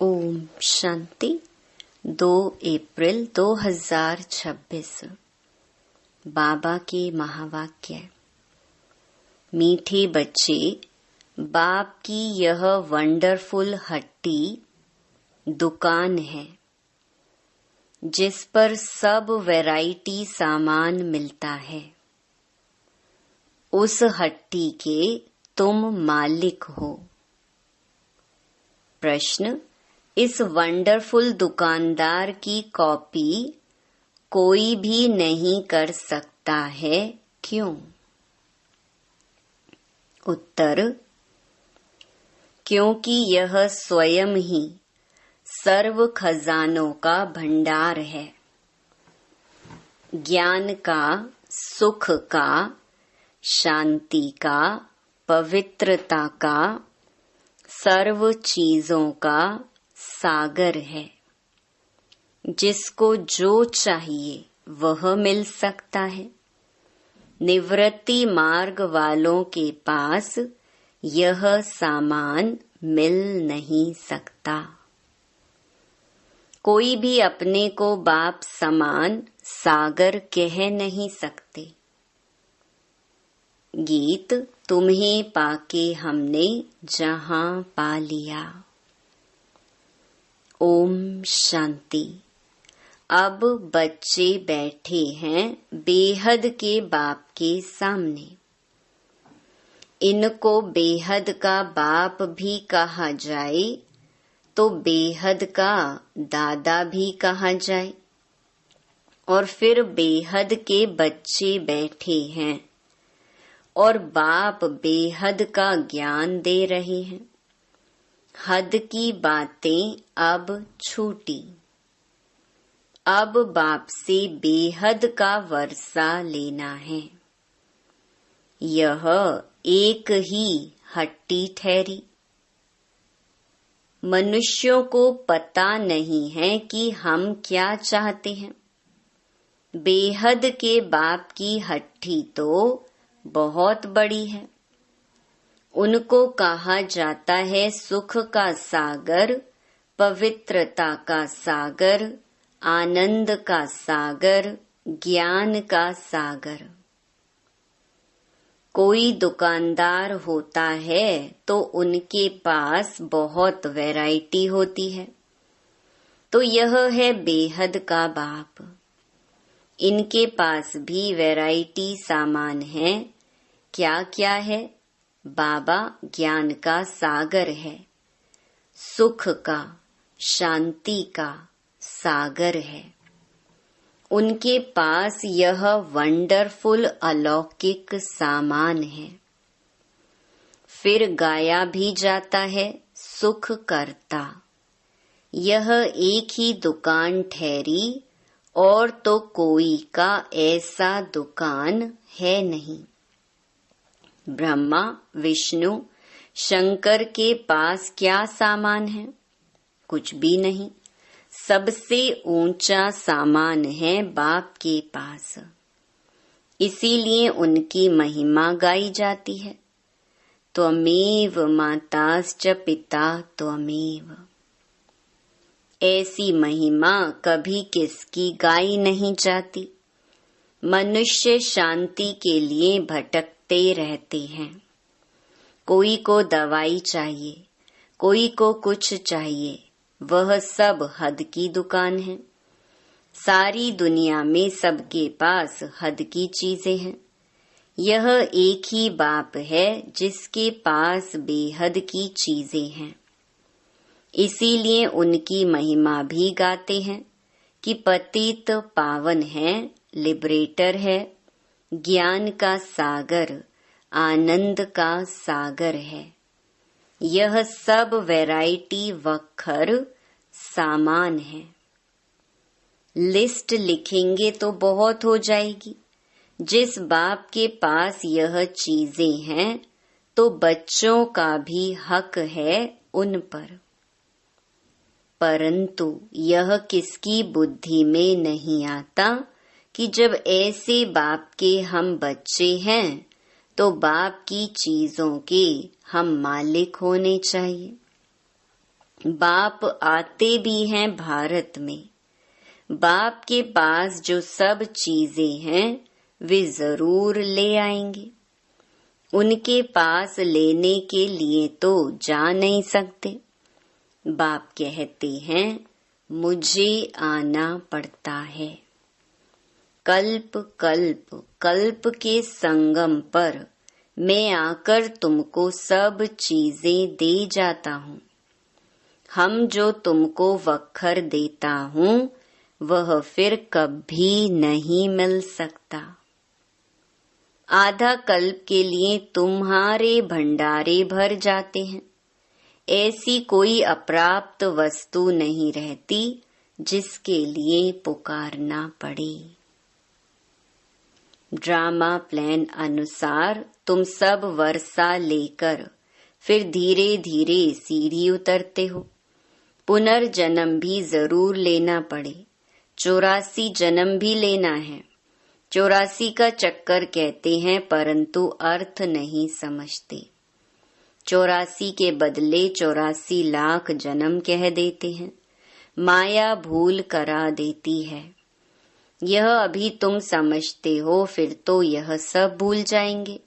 ओम शांति। 2 अप्रैल 2026। बाबा के महावाक्य। मीठे बच्चे, बाप की यह वंडरफुल हट्टी दुकान है जिस पर सब वैरायटी सामान मिलता है। उस हट्टी के तुम मालिक हो। प्रश्न: इस वंडरफुल दुकानदार की कॉपी कोई भी नहीं कर सकता है, क्यों? उत्तर: क्योंकि यह स्वयं ही सर्व खजानों का भंडार है। ज्ञान का, सुख का, शांति का, पवित्रता का, सर्व चीजों का सागर है। जिसको जो चाहिए वह मिल सकता है। निवृत्ति मार्ग वालों के पास यह सामान मिल नहीं सकता। कोई भी अपने को बाप समान सागर कह नहीं सकते। गीत: तुम्हें पाके हमने जहां पा लिया। ओम शांति। अब बच्चे बैठे हैं बेहद के बाप के सामने। इनको बेहद का बाप भी कहा जाए तो बेहद का दादा भी कहा जाए। और फिर बेहद के बच्चे बैठे हैं और बाप बेहद का ज्ञान दे रहे हैं। हद की बातें अब छूटी। अब बाप से बेहद का वर्षा लेना है। यह एक ही हट्टी ठहरी। मनुष्यों को पता नहीं है कि हम क्या चाहते हैं। बेहद के बाप की हट्टी तो बहुत बड़ी है। उनको कहा जाता है सुख का सागर, पवित्रता का सागर, आनंद का सागर, ज्ञान का सागर। कोई दुकानदार होता है तो उनके पास बहुत वैरायटी होती है। तो यह है बेहद का बाप। इनके पास भी वैरायटी सामान है। क्या क्या है? बाबा ज्ञान का सागर है, सुख का, शांति का सागर है। उनके पास यह वंडरफुल अलौकिक सामान है। फिर गाया भी जाता है सुख करता। यह एक ही दुकान ठहरी और तो कोई का ऐसा दुकान है नहीं। ब्रह्मा, विष्णु, शंकर के पास क्या सामान है? कुछ भी नहीं। सबसे ऊंचा सामान है बाप के पास। इसीलिए उनकी महिमा गाई जाती है। त्वमेव माताश्च पिता त्वमेव। ऐसी महिमा कभी किसकी गाई नहीं जाती। मनुष्य शांति के लिए भटकते रहते हैं। कोई को दवाई चाहिए, कोई को कुछ चाहिए। वह सब हद की दुकान है। सारी दुनिया में सबके पास हद की चीजें हैं। यह एक ही बाप है जिसके पास बेहद की चीजें हैं। इसीलिए उनकी महिमा भी गाते हैं कि पतित पावन है, लिबरेटर है, ज्ञान का सागर, आनंद का सागर है। यह सब वैरायटी वखर सामान है। लिस्ट लिखेंगे तो बहुत हो जाएगी। जिस बाप के पास यह चीजें हैं तो बच्चों का भी हक है उन पर। परंतु यह किसकी बुद्धि में नहीं आता कि जब ऐसे बाप के हम बच्चे हैं तो बाप की चीजों के हम मालिक होने चाहिए। बाप आते भी हैं भारत में। बाप के पास जो सब चीजें हैं वे जरूर ले आएंगे। उनके पास लेने के लिए तो जा नहीं सकते। बाप कहते हैं मुझे आना पड़ता है। कल्प कल्प कल्प के संगम पर मैं आकर तुमको सब चीजें दे जाता हूँ। हम जो तुमको वक्खर देता हूँ वह फिर कभी नहीं मिल सकता। आधा कल्प के लिए तुम्हारे भंडारे भर जाते हैं। ऐसी कोई अप्राप्त वस्तु नहीं रहती जिसके लिए पुकारना पड़े। ड्रामा प्लान अनुसार तुम सब वर्षा लेकर फिर धीरे धीरे सीढ़ी उतरते हो। पुनर्जन्म भी जरूर लेना पड़े। 84 जन्म भी लेना है। 84 का चक्कर कहते हैं परंतु अर्थ नहीं समझते। 84 के बदले 84 लाख जन्म कह देते हैं। माया भूल करा देती है। यह अभी तुम समझते हो, फिर तो यह सब भूल जाएंगे।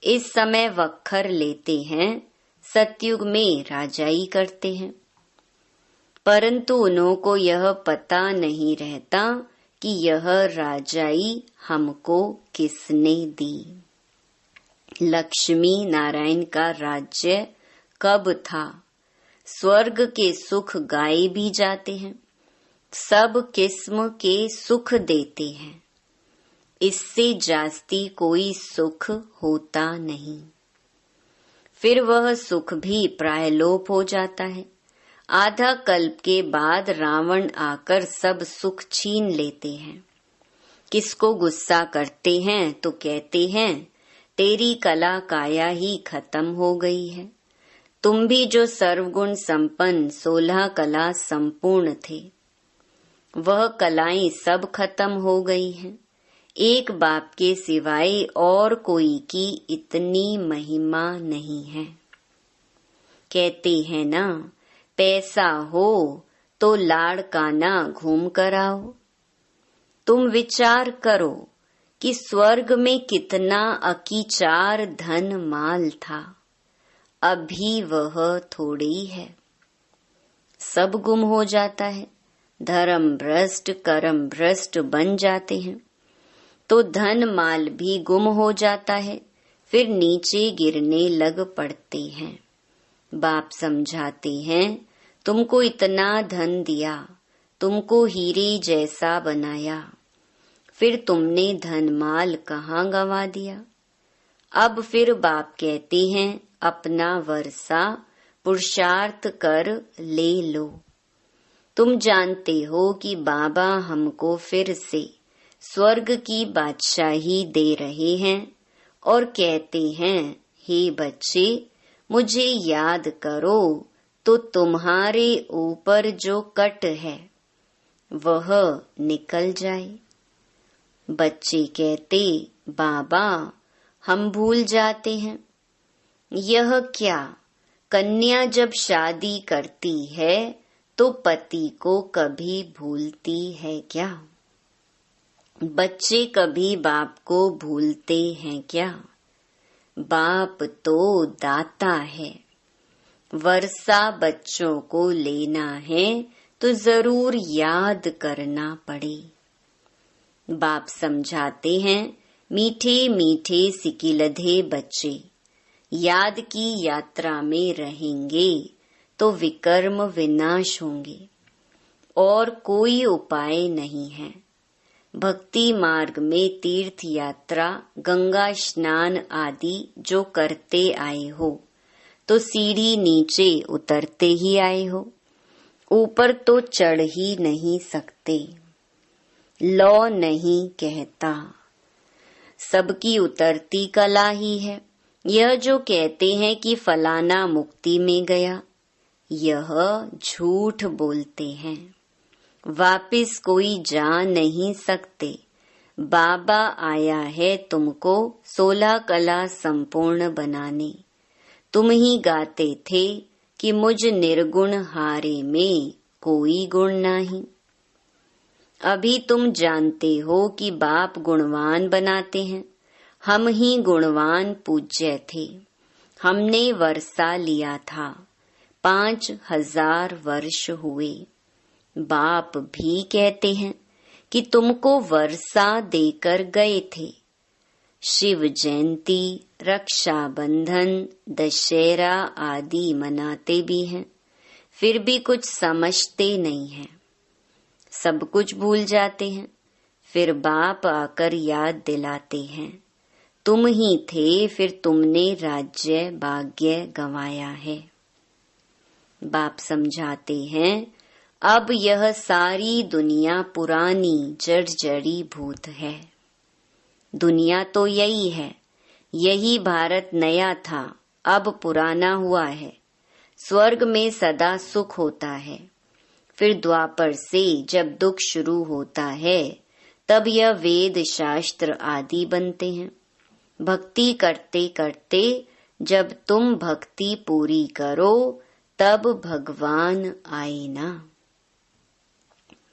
इस समय वक्खर लेते हैं, सतयुग में राजाई करते हैं, परंतु उन्हों को यह पता नहीं रहता कि यह राजाई हमको किसने दी। लक्ष्मी नारायण का राज्य कब था? स्वर्ग के सुख गाए भी जाते हैं, सब किस्म के सुख देते हैं। इससे जास्ती कोई सुख होता नहीं। फिर वह सुख भी प्रायलोप हो जाता है। आधा कल्प के बाद रावण आकर सब सुख छीन लेते हैं। किसको गुस्सा करते हैं तो कहते हैं तेरी कला काया ही खत्म हो गई है। तुम भी जो सर्वगुण संपन्न 16 कला संपूर्ण थे, वह कलाएं सब खत्म हो गई हैं। एक बाप के सिवाय और कोई की इतनी महिमा नहीं है। कहते हैं ना, पैसा हो तो लाड़काना घूम कर आओ। तुम विचार करो कि स्वर्ग में कितना अकीचार धन माल था, अभी वह थोड़ी है। सब गुम हो जाता है। धर्म भ्रष्ट कर्म भ्रष्ट बन जाते हैं तो धन माल भी गुम हो जाता है, फिर नीचे गिरने लग पड़ते हैं। बाप समझाते हैं तुमको इतना धन दिया, तुमको हीरे जैसा बनाया, फिर तुमने धन माल कहाँ गंवा दिया। अब फिर बाप कहते हैं अपना वर्षा पुरुषार्थ कर ले लो। तुम जानते हो कि बाबा हमको फिर से स्वर्ग की बादशाही दे रहे हैं और कहते हैं हे बच्चे, मुझे याद करो तो तुम्हारे ऊपर जो कट है वह निकल जाए। बच्चे कहते बाबा हम भूल जाते हैं। यह क्या, कन्या जब शादी करती है तो पति को कभी भूलती है क्या? बच्चे कभी बाप को भूलते हैं क्या? बाप तो दाता है। वर्षा बच्चों को लेना है तो जरूर याद करना पड़े। बाप समझाते हैं मीठे मीठे सिकिलधे बच्चे याद की यात्रा में रहेंगे तो विकर्म विनाश होंगे और कोई उपाय नहीं है। भक्ति मार्ग में तीर्थ यात्रा, गंगा स्नान आदि जो करते आए हो तो सीढ़ी नीचे उतरते ही आए हो, ऊपर तो चढ़ ही नहीं सकते। लौ नहीं कहता, सबकी उतरती कला ही है। यह जो कहते हैं कि फलाना मुक्ति में गया, यह झूठ बोलते हैं। वापिस कोई जा नहीं सकते। बाबा आया है तुमको 16 कला संपूर्ण बनाने। तुम ही गाते थे कि मुझ निर्गुण हारे में कोई गुण नहीं। अभी तुम जानते हो कि बाप गुणवान बनाते हैं, हम ही गुणवान पूज्य थे। हमने वर्षा लिया था, 5000 वर्ष हुए। बाप भी कहते हैं कि तुमको वर्षा देकर गए थे। शिव जयंती, रक्षाबंधन, दशहरा आदि मनाते भी हैं, फिर भी कुछ समझते नहीं हैं, सब कुछ भूल जाते हैं। फिर बाप आकर याद दिलाते हैं, तुम ही थे, फिर तुमने राज्य भाग्य गंवाया है। बाप समझाते हैं, अब यह सारी दुनिया पुरानी जर्जरी भूत है। दुनिया तो यही है, यही भारत नया था, अब पुराना हुआ है। स्वर्ग में सदा सुख होता है, फिर द्वापर से जब दुख शुरू होता है तब यह वेद शास्त्र आदि बनते हैं। भक्ति करते करते जब तुम भक्ति पूरी करो तब भगवान आए ना।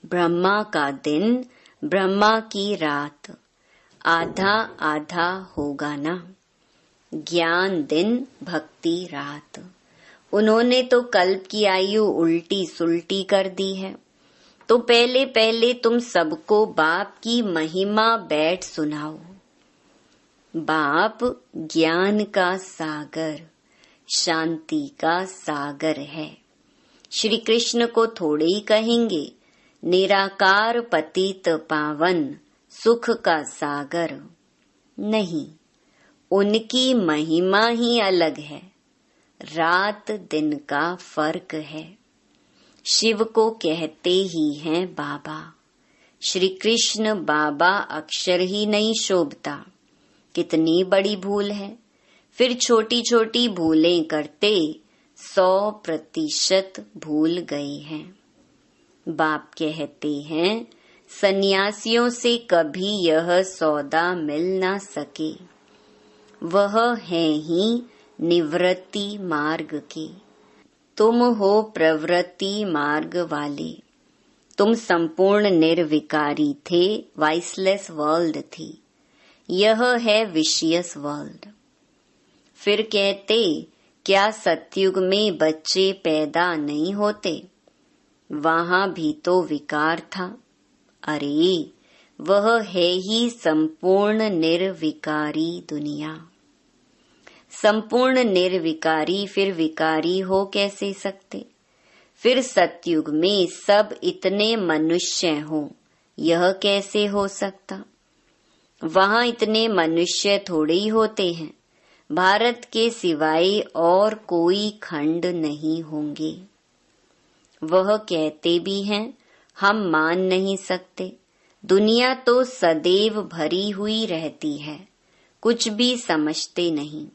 ब्रह्मा का दिन, ब्रह्मा की रात, आधा आधा होगा ना। ज्ञान दिन, भक्ति रात। उन्होंने तो कल्प की आयु उल्टी सुल्टी कर दी है। तो पहले पहले तुम सबको बाप की महिमा बैठ सुनाओ। बाप ज्ञान का सागर, शांति का सागर है। श्री कृष्ण को थोड़े ही कहेंगे निराकार पतित पावन सुख का सागर। नहीं, उनकी महिमा ही अलग है, रात दिन का फर्क है। शिव को कहते ही हैं बाबा, श्री कृष्ण बाबा अक्षर ही नहीं शोभता। कितनी बड़ी भूल है। फिर छोटी छोटी भूलें करते 100% भूल गए हैं। बाप कहते हैं सन्यासियों से कभी यह सौदा मिल ना सके, वह है ही निवृत्ति मार्ग के। तुम हो प्रवृत्ति मार्ग वाले। तुम संपूर्ण निर्विकारी थे, वाइसलेस वर्ल्ड थी, यह है विशियस वर्ल्ड। फिर कहते क्या सतयुग में बच्चे पैदा नहीं होते, वहां भी तो विकार था। अरे वह है ही संपूर्ण निर्विकारी दुनिया। संपूर्ण निर्विकारी फिर विकारी हो कैसे सकते। फिर सतयुग में सब इतने मनुष्य हो, यह कैसे हो सकता। वहां इतने मनुष्य थोड़े ही होते हैं, भारत के सिवाय और कोई खंड नहीं होंगे। वह कहते भी हैं हम मान नहीं सकते, दुनिया तो सदैव भरी हुई रहती है, कुछ भी समझते नहीं।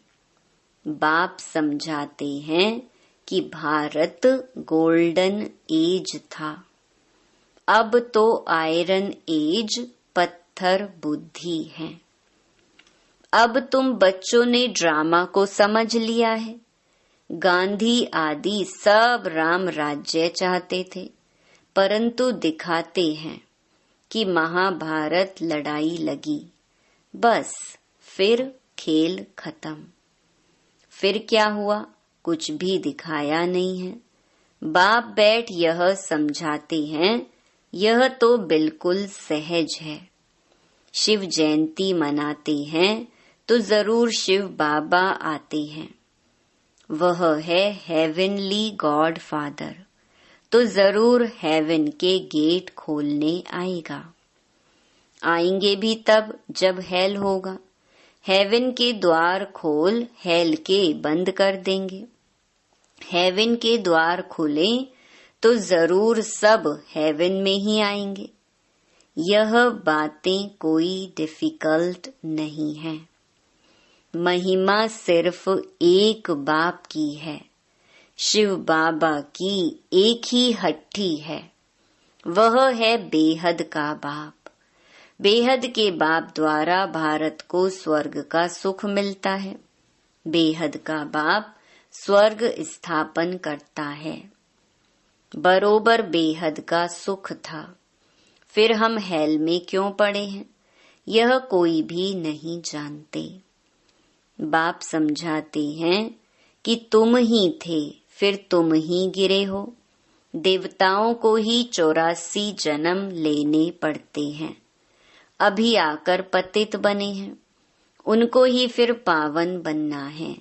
बाप समझाते हैं कि भारत गोल्डन एज था, अब तो आयरन एज पत्थर बुद्धि है। अब तुम बच्चों ने ड्रामा को समझ लिया है। गांधी आदि सब राम राज्य चाहते थे, परंतु दिखाते हैं कि महाभारत लड़ाई लगी, बस फिर खेल खत्म। फिर क्या हुआ, कुछ भी दिखाया नहीं है। बाप बैठ यह समझाते हैं यह तो बिल्कुल सहज है। शिव जयंती मनाते हैं तो जरूर शिव बाबा आते हैं, वह है हेवनली गॉड फादर, तो जरूर हेवन के गेट खोलने आएगा। आएंगे भी तब जब हेल होगा। हेवन के द्वार खोल हेल के बंद कर देंगे। हेवन के द्वार खुले तो जरूर सब हेवन में ही आएंगे। यह बातें कोई डिफिकल्ट नहीं है। महिमा सिर्फ एक बाप की है, शिव बाबा की एक ही हट्टी है, वह है बेहद का बाप। बेहद के बाप द्वारा भारत को स्वर्ग का सुख मिलता है। बेहद का बाप स्वर्ग स्थापन करता है। बरोबर बेहद का सुख था, फिर हम हेल में क्यों पड़े हैं, यह कोई भी नहीं जानते। बाप समझाते हैं कि तुम ही थे, फिर तुम ही गिरे हो। देवताओं को ही 84 जन्म लेने पड़ते हैं, अभी आकर पतित बने हैं, उनको ही फिर पावन बनना है।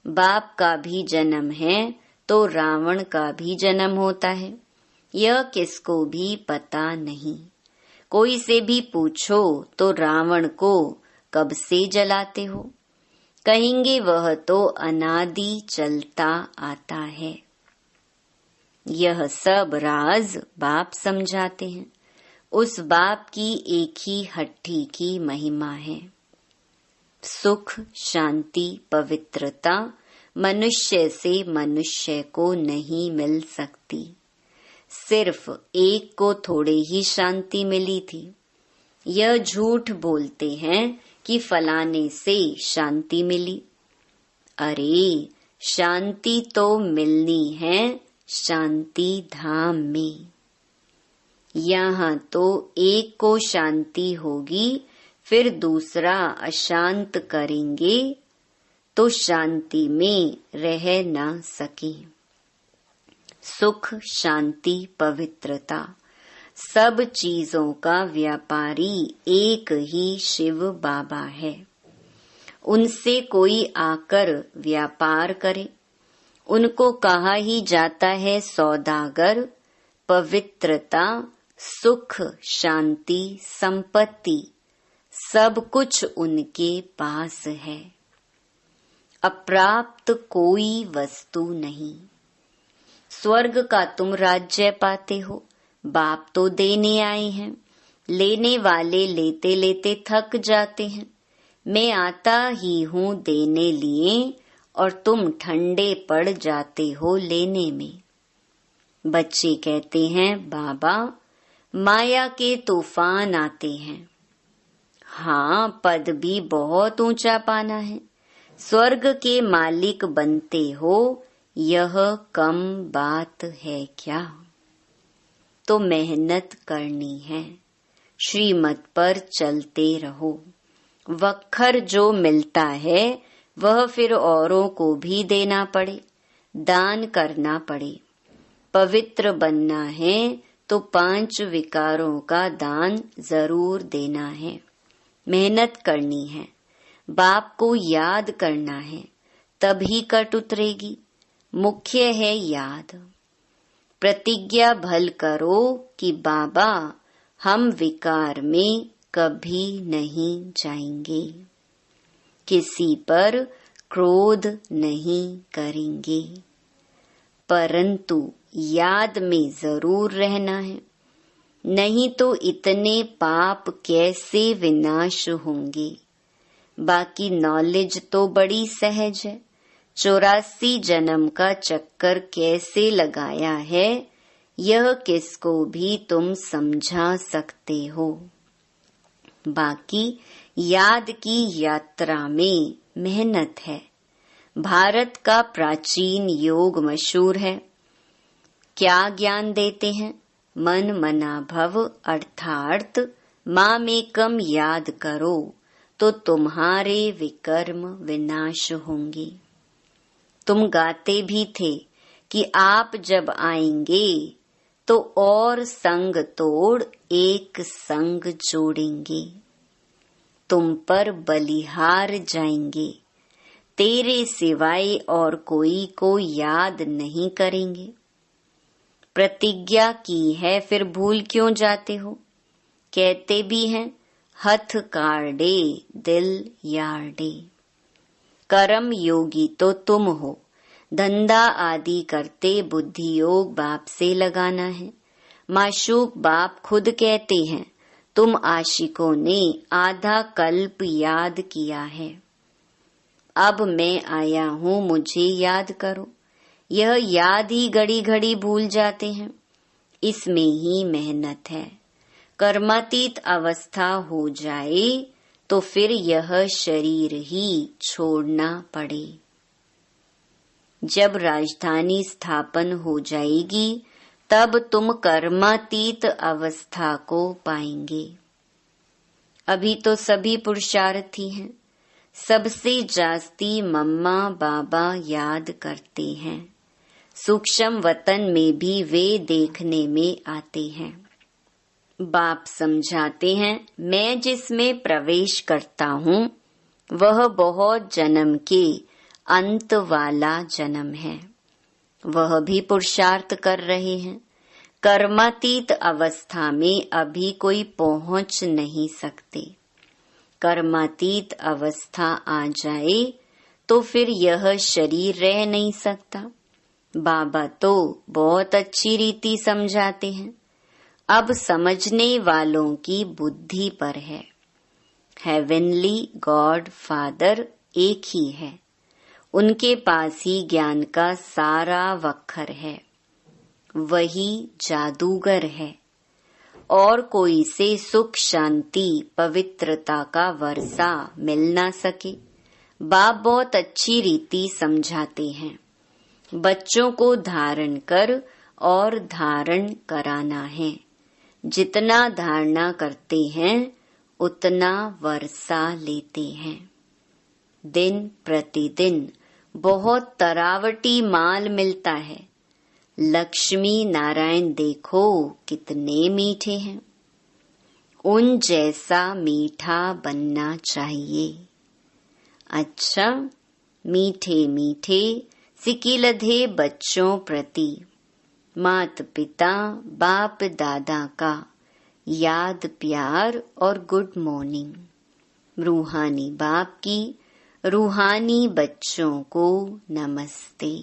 बाप का भी जन्म है तो रावण का भी जन्म होता है, यह किसको भी पता नहीं। कोई से भी पूछो तो रावण को कब से जलाते हो, कहेंगे वह तो अनादि चलता आता है। यह सब राज बाप समझाते हैं। उस बाप की एक ही हट्टी की महिमा है। सुख, शांति, पवित्रता मनुष्य से मनुष्य को नहीं मिल सकती। सिर्फ एक को थोड़े ही शांति मिली थी। यह झूठ बोलते हैं कि फलाने से शांति मिली। अरे, शांति तो मिलनी है शांति धाम में। यहाँ तो एक को शांति होगी, फिर दूसरा अशांत करेंगे तो शांति में रह ना सके। सुख, शांति, पवित्रता सब चीजों का व्यापारी एक ही शिव बाबा है। उनसे कोई आकर व्यापार करे, उनको कहा ही जाता है सौदागर। पवित्रता, सुख, शांति, संपत्ति सब कुछ उनके पास है। अप्राप्त कोई वस्तु नहीं। स्वर्ग का तुम राज्य पाते हो, बाप तो देने आए हैं। लेने वाले लेते लेते थक जाते हैं। मैं आता ही हूँ देने लिए, और तुम ठंडे पड़ जाते हो लेने में। बच्चे कहते हैं बाबा, माया के तूफान आते हैं। हाँ, पद भी बहुत ऊंचा पाना है। स्वर्ग के मालिक बनते हो, यह कम बात है क्या? तो मेहनत करनी है, श्रीमत पर चलते रहो। वक्खर जो मिलता है वह फिर औरों को भी देना पड़े, दान करना पड़े। पवित्र बनना है तो 5 विकारों का दान जरूर देना है। मेहनत करनी है, बाप को याद करना है, तभी कट उतरेगी। मुख्य है याद। प्रतिज्ञा भल करो कि बाबा हम विकार में कभी नहीं जाएंगे, किसी पर क्रोध नहीं करेंगे, परंतु याद में जरूर रहना है। नहीं तो इतने पाप कैसे विनाश होंगे। बाकी नॉलेज तो बड़ी सहज है। 84 जन्म का चक्कर कैसे लगाया है, यह किसको भी तुम समझा सकते हो। बाकी याद की यात्रा में मेहनत है। भारत का प्राचीन योग मशहूर है। क्या ज्ञान देते हैं? मन मना भव अर्थात मामेकम याद करो तो तुम्हारे विकर्म विनाश होंगे। तुम गाते भी थे कि आप जब आएंगे तो और संग तोड़ एक संग जोड़ेंगे। तुम पर बलिहार जाएंगे, तेरे सिवाय और कोई को याद नहीं करेंगे। प्रतिज्ञा की है, फिर भूल क्यों जाते हो? कहते भी हैं हथ काढ़े दिल यार्डे। कर्म योगी तो तुम हो। धंधा आदि करते बुद्धि योग बाप से लगाना है। माशूक बाप खुद कहते हैं तुम आशिकों ने आधा कल्प याद किया है। अब मैं आया हूँ, मुझे याद करो। यह याद ही घड़ी घड़ी भूल जाते हैं। इसमें ही मेहनत है। कर्मातीत अवस्था हो जाए तो फिर यह शरीर ही छोड़ना पड़े। जब राजधानी स्थापन हो जाएगी तब तुम कर्मातीत अवस्था को पाएंगे। अभी तो सभी पुरुषार्थी हैं, सबसे जास्ती मम्मा बाबा याद करते हैं। सूक्ष्म वतन में भी वे देखने में आते हैं। बाप समझाते हैं, मैं जिसमें प्रवेश करता हूँ वह बहुत जन्म के अंत वाला जन्म है। वह भी पुरुषार्थ कर रहे हैं। कर्मातीत अवस्था में अभी कोई पहुँच नहीं सकते। कर्मातीत अवस्था आ जाए तो फिर यह शरीर रह नहीं सकता। बाबा तो बहुत अच्छी रीति समझाते हैं। अब समझने वालों की बुद्धि पर है। हेवनली गॉड फादर एक ही है, उनके पास ही ज्ञान का सारा वक्खर है। वही जादूगर है और कोई से सुख शांति पवित्रता का वर्षा मिल ना सके। बाप बहुत अच्छी रीति समझाते हैं। बच्चों को धारण कर और धारण कराना है। जितना धारणा करते हैं उतना वर्षा लेते हैं। दिन प्रतिदिन बहुत तरावटी माल मिलता है। लक्ष्मी नारायण देखो कितने मीठे हैं। उन जैसा मीठा बनना चाहिए। अच्छा, मीठे मीठे सिकिलधे बच्चों प्रति माता पिता बाप दादा का याद प्यार और गुड मॉर्निंग। रूहानी बाप की रूहानी बच्चों को नमस्ते।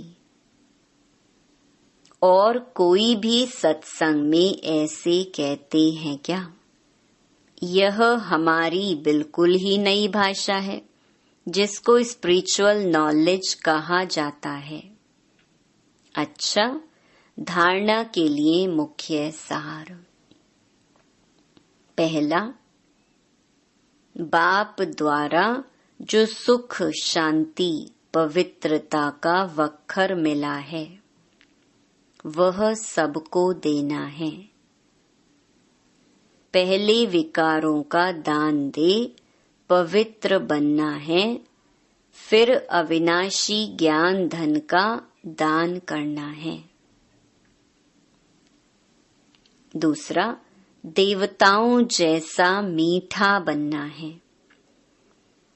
और कोई भी सत्संग में ऐसे कहते हैं क्या? यह हमारी बिल्कुल ही नई भाषा है जिसको स्पिरिचुअल नॉलेज कहा जाता है। अच्छा, धारणा के लिए मुख्य सार। पहला, बाप द्वारा जो सुख शांति पवित्रता का वक्खर मिला है वह सबको देना है। पहले विकारों का दान दे पवित्र बनना है, फिर अविनाशी ज्ञान धन का दान करना है। दूसरा, देवताओं जैसा मीठा बनना है।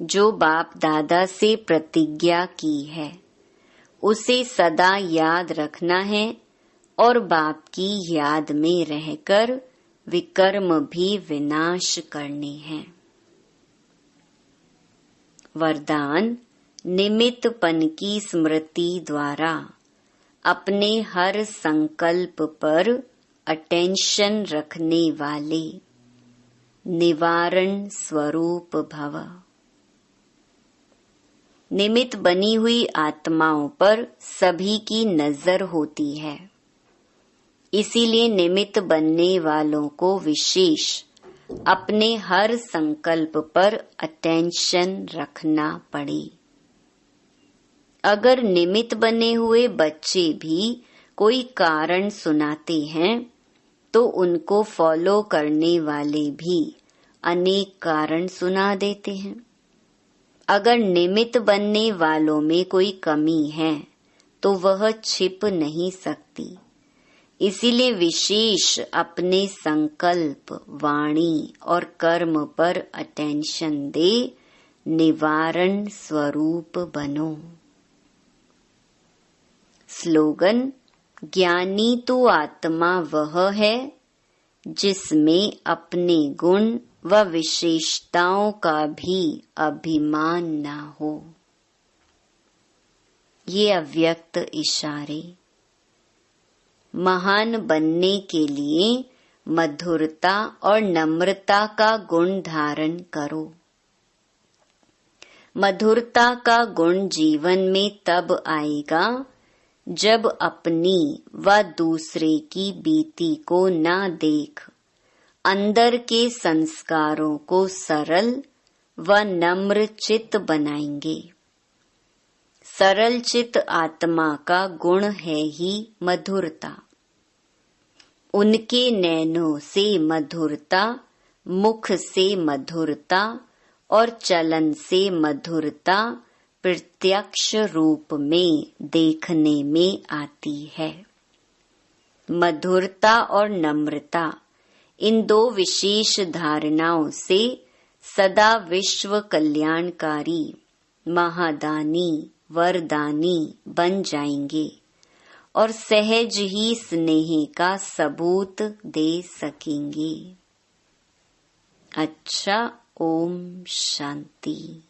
जो बाप दादा से प्रतिज्ञा की है उसे सदा याद रखना है और बाप की याद में रहकर विकर्म भी विनाश करने हैं। वरदान, निमित्तपन की स्मृति द्वारा अपने हर संकल्प पर अटेंशन रखने वाले निवारण स्वरूप भव। निमित्त बनी हुई आत्माओं पर सभी की नजर होती है, इसीलिए निमित्त बनने वालों को विशेष अपने हर संकल्प पर अटेंशन रखना पड़े। अगर निमित्त बने हुए बच्चे भी कोई कारण सुनाते हैं तो उनको फॉलो करने वाले भी अनेक कारण सुना देते हैं। अगर निमित्त बनने वालों में कोई कमी है तो वह छिप नहीं सकती। इसीलिए विशेष अपने संकल्प, वाणी और कर्म पर अटेंशन दे निवारण स्वरूप बनो। स्लोगन, ज्ञानी तो आत्मा वह है जिसमें अपने गुण व विशेषताओं का भी अभिमान न हो। ये अव्यक्त इशारे। महान बनने के लिए मधुरता और नम्रता का गुण धारण करो। मधुरता का गुण जीवन में तब आएगा जब अपनी व दूसरे की बीती को न देख अंदर के संस्कारों को सरल व नम्र चित्त बनाएंगे। सरल चित आत्मा का गुण है ही मधुरता। उनके नैनों से मधुरता, मुख से मधुरता और चलन से मधुरता प्रत्यक्ष रूप में देखने में आती है। मधुरता और नम्रता, इन दो विशेष धारणाओं से सदा विश्व कल्याणकारी, महादानी, वरदानी बन जाएंगे और सहज ही स्नेह का सबूत दे सकेंगे। अच्छा, ओम शांति।